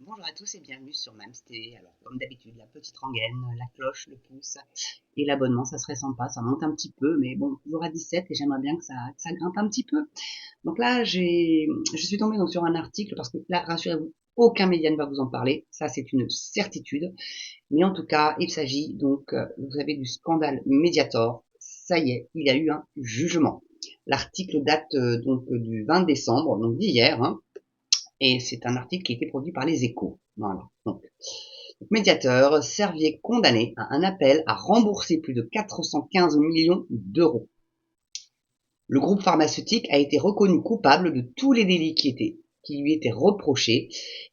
Bonjour à tous et bienvenue sur Mams TV. Alors, comme d'habitude, la petite rengaine, la cloche, le pouce et l'abonnement, ça serait sympa. Ça monte un petit peu, mais bon, toujours à 17 et j'aimerais bien que ça grimpe un petit peu. Donc là, je suis tombée donc sur un article parce que là, rassurez-vous, aucun média ne va vous en parler. Ça, c'est une certitude. Mais en tout cas, il s'agit donc, vous savez, du scandale Mediator. Ça y est, il y a eu un jugement. L'article date donc du 20 décembre, donc d'hier, hein, et c'est un article qui a été produit par les Échos. Voilà. Donc, médiateur, Servier condamné à un appel à rembourser plus de 415 millions d'euros. Le groupe pharmaceutique a été reconnu coupable de tous les délits qui lui étaient reprochés,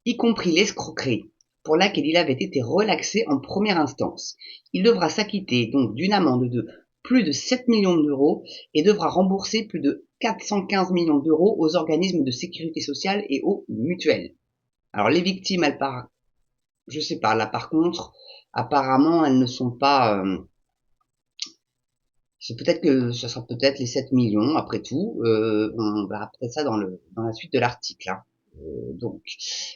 y compris l'escroquerie, pour laquelle il avait été relaxé en première instance. Il devra s'acquitter donc d'une amende de plus de 7 millions d'euros et devra rembourser plus de 415 millions d'euros aux organismes de sécurité sociale et aux mutuelles. Alors les victimes, je sais pas, là par contre, apparemment elles ne sont pas, c'est peut-être que ce sera peut-être les 7 millions après tout, on verra peut-être ça dans la suite de l'article, hein. Donc,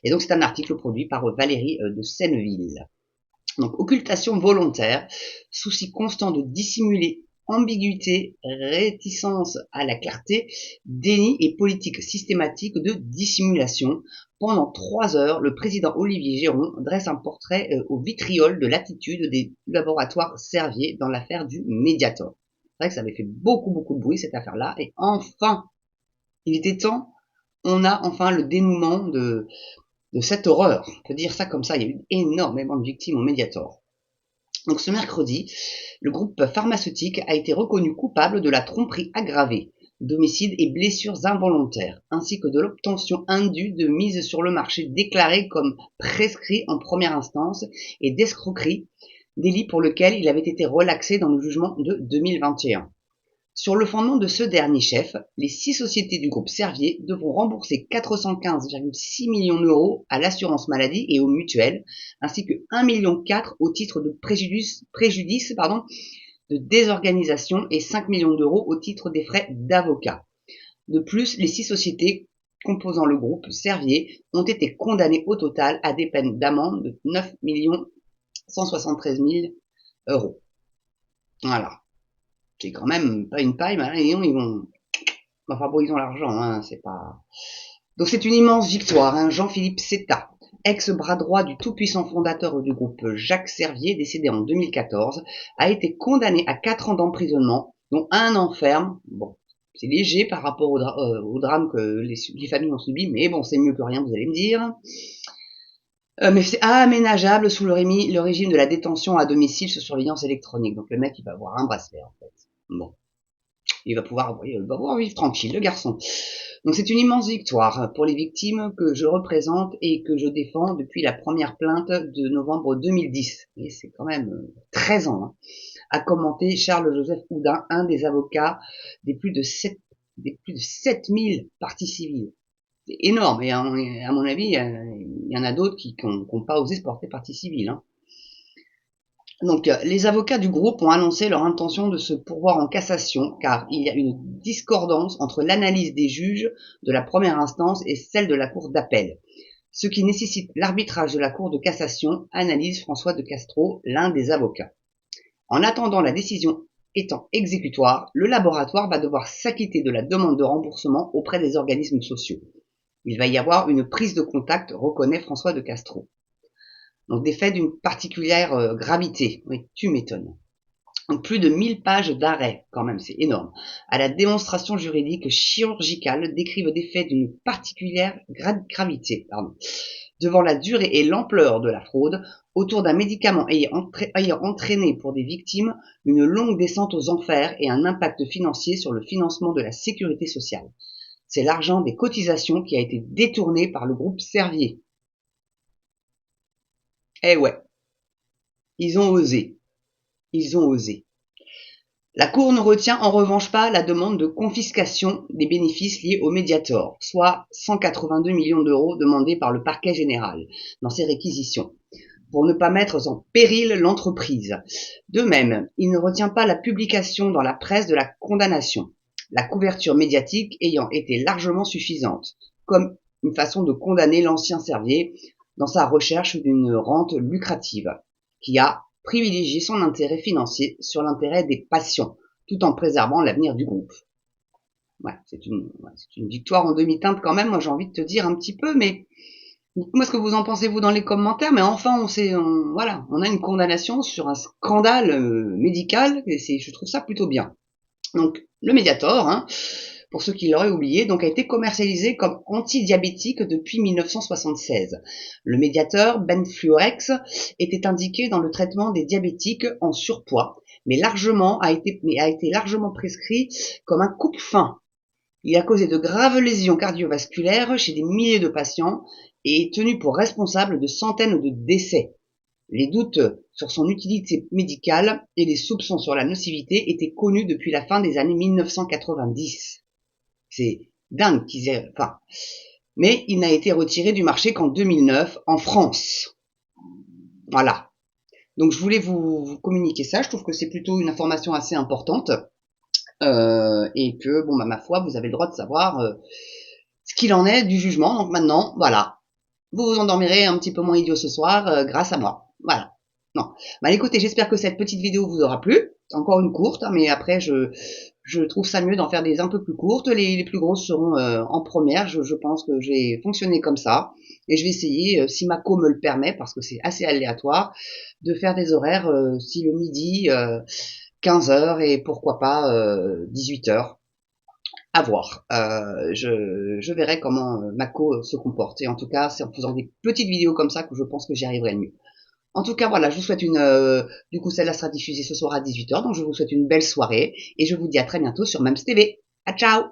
et donc c'est un article produit par Valérie de Senneville. Donc, occultation volontaire, souci constant de dissimuler, ambiguïté, réticence à la clarté, déni et politique systématique de dissimulation. Pendant 3 heures, le président Olivier Géron dresse un portrait au vitriol de l'attitude des laboratoires Servier dans l'affaire du Mediator. C'est vrai que ça avait fait beaucoup de bruit cette affaire-là, et enfin, il était temps, on a enfin le dénouement de cette horreur. On peut dire ça comme ça, il y a eu énormément de victimes au Mediator. Donc ce mercredi, le groupe pharmaceutique a été reconnu coupable de la tromperie aggravée, d'homicide et blessures involontaires, ainsi que de l'obtention indue de mise sur le marché déclarée comme prescrit en première instance et d'escroquerie, délit pour lequel il avait été relaxé dans le jugement de 2021. Sur le fondement de ce dernier chef, les 6 sociétés du groupe Servier devront rembourser 415,6 millions d'euros à l'assurance maladie et aux mutuelles, ainsi que 1,4 million au titre de préjudice de désorganisation et 5 millions d'euros au titre des frais d'avocat. De plus, les 6 sociétés composant le groupe Servier ont été condamnées au total à des peines d'amende de 9 173 000 euros. Voilà. C'est quand même pas une paille, mais ils vont, enfin bon, ils ont l'argent, hein, c'est pas. Donc c'est une immense victoire, hein. Jean-Philippe Setta, ex-bras droit du tout-puissant fondateur du groupe Jacques Servier, décédé en 2014, a été condamné à 4 ans d'emprisonnement, dont 1 an ferme. Bon, c'est léger par rapport au drame que les familles ont subi, mais bon, c'est mieux que rien, vous allez me dire. Mais c'est aménageable sous le régime de la détention à domicile sous surveillance électronique. Donc le mec, il va avoir un bracelet, en fait. Bon. Il va pouvoir vivre tranquille, le garçon. Donc c'est une immense victoire pour les victimes que je représente et que je défends depuis la première plainte de novembre 2010. Et c'est quand même 13 ans, hein, a commenté Charles-Joseph Houdin, un des avocats des plus de 7000 parties civiles. C'est énorme, et à mon avis, il y en a d'autres qui n'ont pas osé se porter partie civile, hein. Donc, les avocats du groupe ont annoncé leur intention de se pourvoir en cassation, car il y a une discordance entre l'analyse des juges de la première instance et celle de la cour d'appel, ce qui nécessite l'arbitrage de la cour de cassation, analyse François de Castro, l'un des avocats. En attendant la décision étant exécutoire, le laboratoire va devoir s'acquitter de la demande de remboursement auprès des organismes sociaux. Il va y avoir une prise de contact, reconnaît François de Castro. Donc des faits d'une particulière gravité. Oui, tu m'étonnes. Donc plus de 1000 pages d'arrêt, quand même, c'est énorme, à la démonstration juridique chirurgicale décrivent des faits d'une particulière gravité, devant la durée et l'ampleur de la fraude, autour d'un médicament ayant entraîné pour des victimes une longue descente aux enfers et un impact financier sur le financement de la sécurité sociale. C'est l'argent des cotisations qui a été détourné par le groupe Servier. Eh ouais, ils ont osé. Ils ont osé. La Cour ne retient en revanche pas la demande de confiscation des bénéfices liés au Mediator, soit 182 millions d'euros demandés par le parquet général dans ses réquisitions, pour ne pas mettre en péril l'entreprise. De même, il ne retient pas la publication dans la presse de la condamnation, la couverture médiatique ayant été largement suffisante, comme une façon de condamner l'ancien Servier dans sa recherche d'une rente lucrative, qui a privilégié son intérêt financier sur l'intérêt des patients, tout en préservant l'avenir du groupe. Ouais, c'est une victoire en demi-teinte quand même, moi j'ai envie de te dire un petit peu, mais dites-moi ce que vous en pensez vous dans les commentaires, mais enfin voilà, on a une condamnation sur un scandale médical, et je trouve ça plutôt bien. Donc le Mediator, hein, pour ceux qui l'auraient oublié, donc a été commercialisé comme antidiabétique depuis 1976. Le Mediator Benfluorex était indiqué dans le traitement des diabétiques en surpoids, mais a été largement prescrit comme un coupe-faim. Il a causé de graves lésions cardiovasculaires chez des milliers de patients et est tenu pour responsable de centaines de décès. Les doutes sur son utilité médicale et les soupçons sur la nocivité étaient connus depuis la fin des années 1990. C'est dingue qu'ils aient... Enfin, mais il n'a été retiré du marché qu'en 2009 en France. Voilà. Donc je voulais vous communiquer ça. Je trouve que c'est plutôt une information assez importante. Et que, bon, bah, ma foi, vous avez le droit de savoir ce qu'il en est du jugement. Donc maintenant, voilà, vous vous endormirez un petit peu moins idiot ce soir grâce à moi. Voilà. Non. Bah écoutez, j'espère que cette petite vidéo vous aura plu. C'est encore une courte, hein, mais après je trouve ça mieux d'en faire des un peu plus courtes. Les plus grosses seront en première. Je pense que j'ai fonctionné comme ça. Et je vais essayer, si ma co me le permet, parce que c'est assez aléatoire, de faire des horaires si le midi, 15h et pourquoi pas 18h. À voir. Je verrai comment Mako se comporte. Et en tout cas, c'est en faisant des petites vidéos comme ça que je pense que j'y arriverai le mieux. En tout cas, voilà, je vous souhaite du coup, celle-là sera diffusée ce soir à 18h, donc je vous souhaite une belle soirée, et je vous dis à très bientôt sur Mams TV. À ciao!